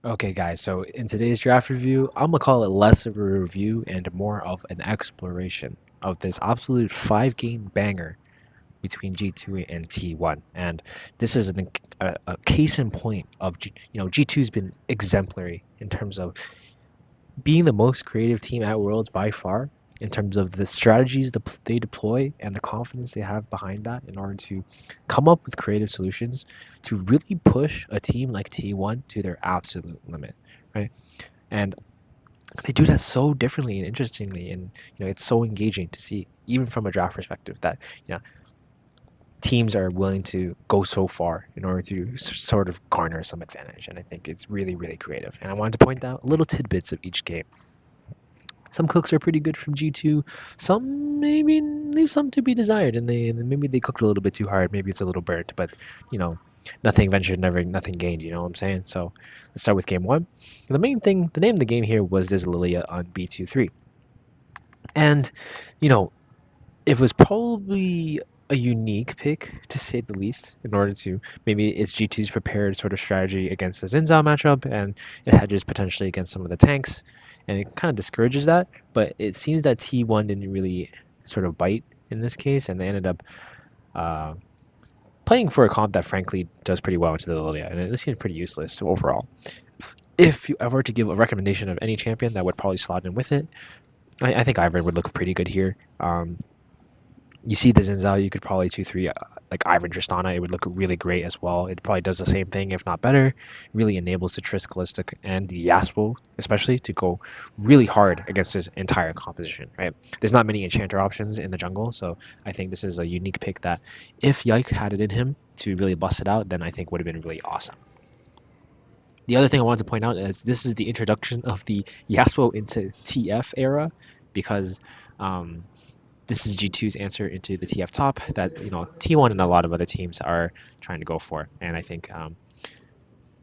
Okay, guys, so in today's draft review, I'm gonna call it less of a review and more of an exploration of this absolute five-game banger between G2 and T1. And this is a case in point of G2's been exemplary in terms of being the most creative team at Worlds by far, in terms of the strategies that they deploy and the confidence they have behind that in order to come up with creative solutions to really push a team like T1 to their absolute limit, right? And they do that so differently and interestingly, and it's so engaging to see, even from a draft perspective, that teams are willing to go so far in order to sort of garner some advantage. And I think it's really, really creative. And I wanted to point out little tidbits of each game. Some cooks are pretty good from G2. Some maybe leave some to be desired, and maybe they cooked a little bit too hard. Maybe it's a little burnt, but you know, nothing ventured, never nothing gained. You know what I'm saying? So let's start with game one. The main thing, the name of the game here was this Lilia on B23, and you know, it was probably a unique pick to say the least. In order to maybe it's G2's prepared sort of strategy against the Zinzao matchup, and it hedges potentially against some of the tanks, and it kind of discourages that. But it seems that T1 didn't really sort of bite in this case, and they ended up uh, playing for a comp that frankly does pretty well into the Lilia, and it seems pretty useless overall. If you ever to give a recommendation of any champion that would probably slot in with it, I think Ivern would look pretty good here. You see the Zinzao, you could probably 2-3 like Ivan Tristana. It would look really great as well. It probably does the same thing, if not better. Really enables the Triss, Callistic, and the Yasuo, especially, to go really hard against his entire composition, right? There's not many Enchanter options in the jungle, so I think this is a unique pick that if Yike had it in him to really bust it out, then I think would have been really awesome. The other thing I wanted to point out is this is the introduction of the Yasuo into TF era, because this is G2's answer into the TF top that T1 and a lot of other teams are trying to go for, and I think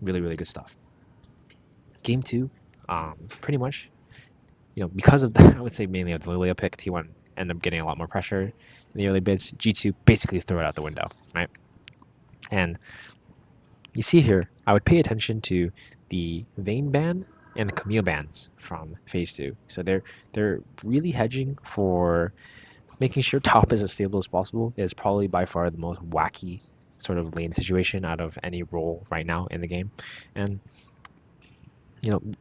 really, really good stuff. Game two, pretty much, because of that, I would say mainly of the Lilia pick, T1 ended up getting a lot more pressure in the early bids. G2 basically threw it out the window, right? And you see here, I would pay attention to the Vayne ban and the Camille bans from Phase 2. So they're really hedging for making sure top is as stable as possible. Is probably by far the most wacky sort of lane situation out of any role right now in the game. And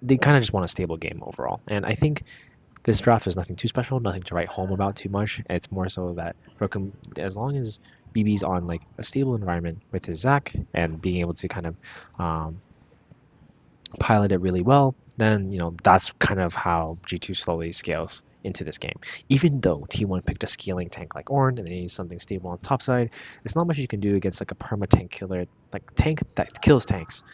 they kind of just want a stable game overall. And I think this draft is nothing too special, nothing to write home about too much. It's more so that as long as BB's on like a stable environment with his Zac and being able to kind of pilot it really well, then that's kind of how G2 slowly scales into this game. Even though T1 picked a scaling tank like Ornn and they need something stable on the top side, there's not much you can do against like a perma tank killer, like tank that kills tanks,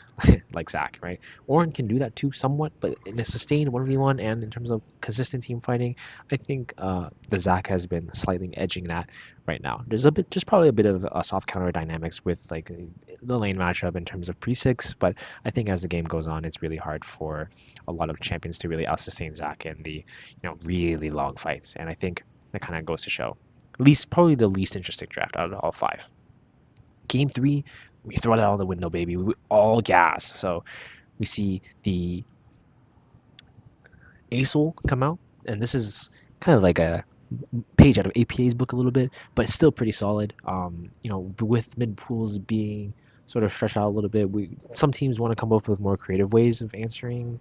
like Zac, right? Ornn can do that too somewhat, but in a sustained 1v1 and in terms of consistent team fighting, I think the Zac has been slightly edging that right now. There's just probably a bit of a soft counter dynamics with like the lane matchup in terms of pre-6, but I think as the game goes on, it's really hard for a lot of champions to really out-sustain Zac in the really long fights, and I think that kind of goes to show probably the least interesting draft out of all five. Game three, we throw it out the window, baby. We all gas. So we see the Acel come out, and this is kind of like a page out of APA's book a little bit, but it's still pretty solid. With mid pools being sort of stretched out a little bit, some teams want to come up with more creative ways of answering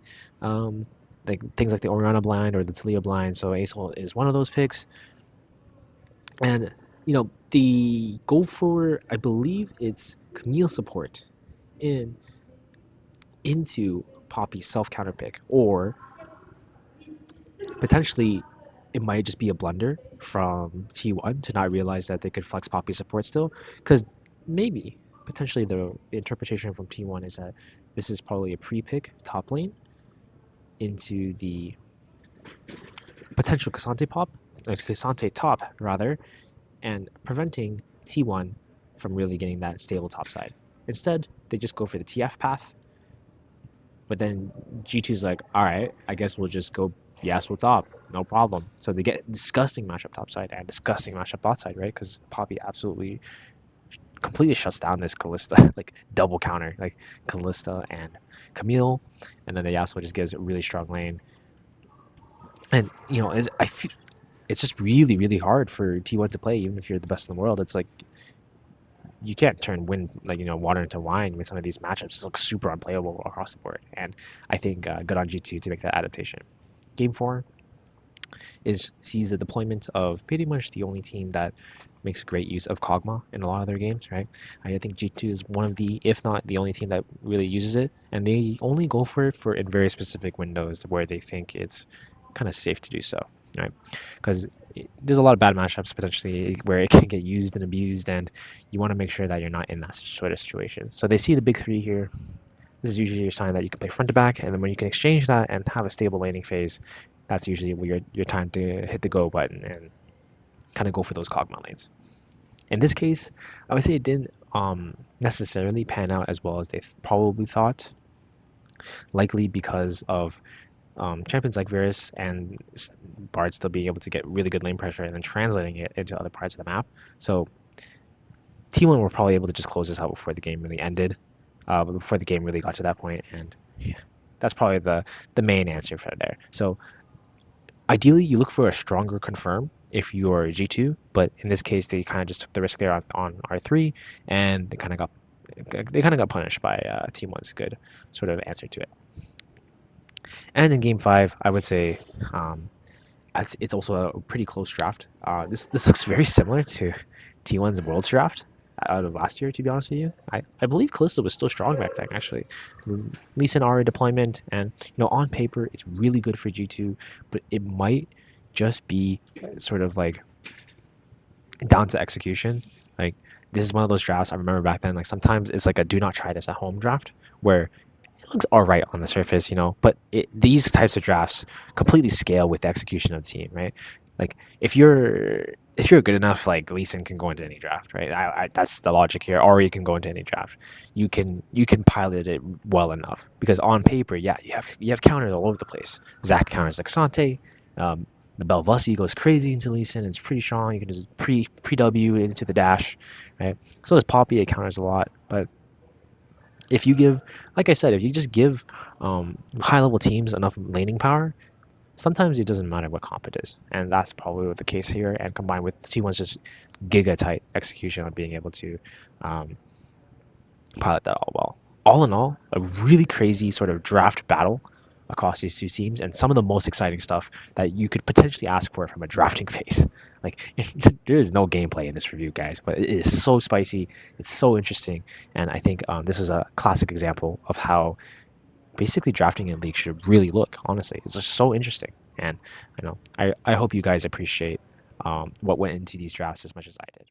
like things like the Orianna blind or the Talia blind. So Acel is one of those picks. And the go for, I believe it's Camille support into Poppy's self counter pick, or potentially it might just be a blunder from T1 to not realize that they could flex Poppy support still, because maybe potentially the interpretation from T1 is that this is probably a pre-pick top lane into the potential Cassante top rather, and preventing T1 from really getting that stable top side. Instead, they just go for the TF path, but then G2's like, all right, I guess we'll just go Yasuo top, no problem. So they get disgusting matchup top side and disgusting matchup bot side, right? Because Poppy absolutely completely shuts down this Callista like double counter, like Callista and Camille, and then the Yasuo just gives a really strong lane. And it's just really really hard for T1 to play, even if you're the best in the world. It's like you can't turn wind like water into wine with some of these matchups. It looks super unplayable across the board, and I think good on G2 to make that adaptation. Game 4 sees the deployment of pretty much the only team that makes great use of Kog'Maw in a lot of their games, right? I think G2 is one of the, if not the only team that really uses it, and they only go for it in very specific windows where they think it's kind of safe to do so, right? Because there's a lot of bad matchups potentially where it can get used and abused, and you want to make sure that you're not in that sort of situation. So they see the big three here. This is usually your sign that you can play front to back, and then when you can exchange that and have a stable laning phase, that's usually your time to hit the go button and kind of go for those Kog'Maw lanes. In this case, I would say it didn't necessarily pan out as well as they probably thought, likely because of champions like Varus and Bard still being able to get really good lane pressure and then translating it into other parts of the map. So T1 were probably able to just close this out before the game really ended, before the game really got to that point, and yeah, that's probably the main answer for there. So ideally, you look for a stronger confirm if you're G2, but in this case, they kind of just took the risk there on R3, and they kind of got punished by T1's good sort of answer to it. And in Game 5, I would say it's also a pretty close draft. This looks very similar to T1's Worlds draft out of last year, to be honest with you. I believe Callisto was still strong back then, actually. Lee Sin Aria deployment, and on paper, it's really good for G2, but it might just be sort of like down to execution. Like, this is one of those drafts I remember back then, like sometimes it's like a do not try this at home draft where it looks all right on the surface, but these types of drafts completely scale with the execution of the team, right? Like if you're good enough, like Lee Sin can go into any draft, right? That's the logic here. Or you can go into any draft. You can pilot it well enough because on paper, yeah, you have counters all over the place. Zac counters like Sante. The Belvasi goes crazy into Lee Sin. It's pretty strong. You can just pre W into the dash, right? So does Poppy. It counters a lot, but if you give, like I said, if you just give high level teams enough laning power, sometimes it doesn't matter what comp it is, and that's probably what the case here. And combined with T1's just giga tight execution on being able to pilot that all well. All in all, a really crazy sort of draft battle across these two teams, and some of the most exciting stuff that you could potentially ask for from a drafting phase. Like, there is no gameplay in this review, guys, but it is so spicy. It's so interesting, and I think this is a classic example of how basically drafting in League should really look. Honestly, it's just so interesting, and I hope you guys appreciate what went into these drafts as much as I did.